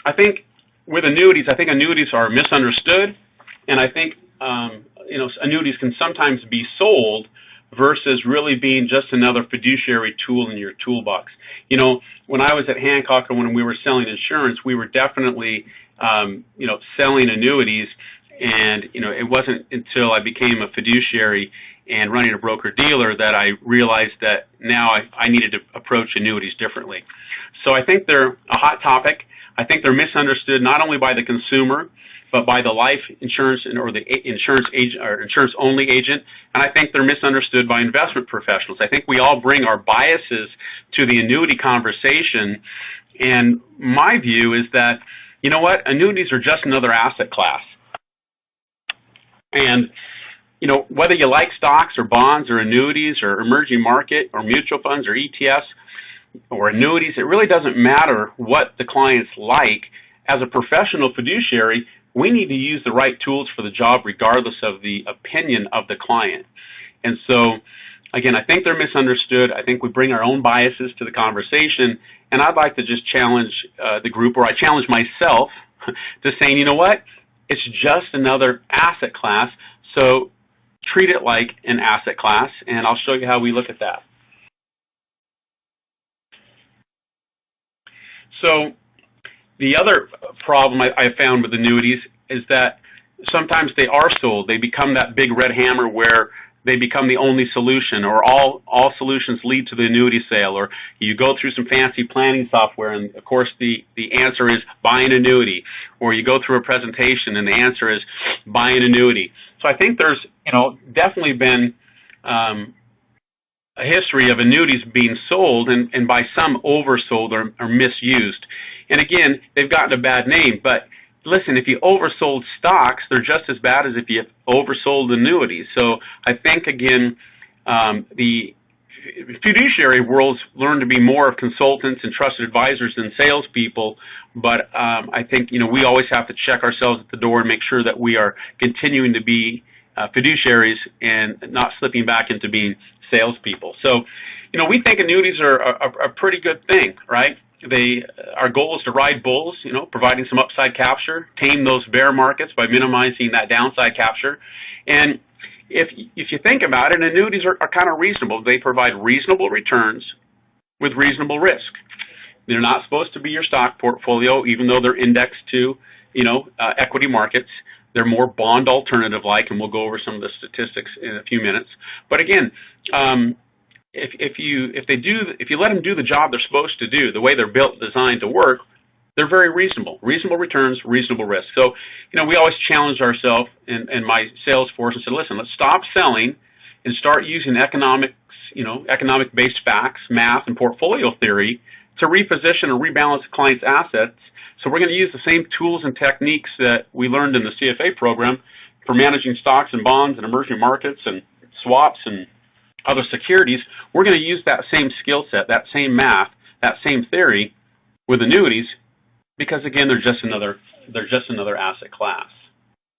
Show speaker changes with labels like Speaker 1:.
Speaker 1: I think with annuities, I think annuities are misunderstood, and I think annuities can sometimes be sold versus really being just another fiduciary tool in your toolbox. When I was at Hancock and when we were selling insurance, we were definitely selling annuities, and it wasn't until I became a fiduciary and running a broker-dealer that I realized that now I needed to approach annuities differently. So I think they're a hot topic. I think they're misunderstood not only by the consumer, but by the life insurance or the insurance agent or insurance-only agent, and I think they're misunderstood by investment professionals. I think we all bring our biases to the annuity conversation, and my view is that, annuities are just another asset class. And whether you like stocks or bonds or annuities or emerging market or mutual funds or ETFs or annuities, it really doesn't matter what the clients like. As a professional fiduciary, we need to use the right tools for the job regardless of the opinion of the client. And so, again, I think they're misunderstood. I think we bring our own biases to the conversation, and I'd like to just challenge the group, or I challenge myself, to saying, you know what? It's just another asset class, so treat it like an asset class, and I'll show you how we look at that. So the other problem I found with annuities is that sometimes they are sold. They become that big red hammer where they become the only solution, or all solutions lead to the annuity sale, or you go through some fancy planning software and of course the answer is buy an annuity, or you go through a presentation and the answer is buy an annuity. So I think there's definitely been a history of annuities being sold and by some oversold or misused. And again, they've gotten a bad name, but listen, if you oversold stocks, they're just as bad as if you oversold annuities. So I think, again, the fiduciary world's learned to be more of consultants and trusted advisors than salespeople, but I think we always have to check ourselves at the door and make sure that we are continuing to be fiduciaries and not slipping back into being salespeople. So, we think annuities are a pretty good thing, right? Our goal is to ride bulls, providing some upside capture, tame those bear markets by minimizing that downside capture. And if you think about it, annuities are kind of reasonable. They provide reasonable returns with reasonable risk. They're not supposed to be your stock portfolio, even though they're indexed to, equity markets. They're more bond alternative-like, and we'll go over some of the statistics in a few minutes. But again, if you let them do the job they're supposed to do, the way they're built, designed to work, they're very reasonable. Reasonable returns, reasonable risk. So, we always challenge ourselves and my sales force and said, listen, let's stop selling and start using economic-based facts, math, and portfolio theory to reposition and rebalance the client's assets. So we're going to use the same tools and techniques that we learned in the CFA program for managing stocks and bonds and emerging markets and swaps and other securities. We're going to use that same skill set, that same math, that same theory with annuities, because again, they're just another asset class.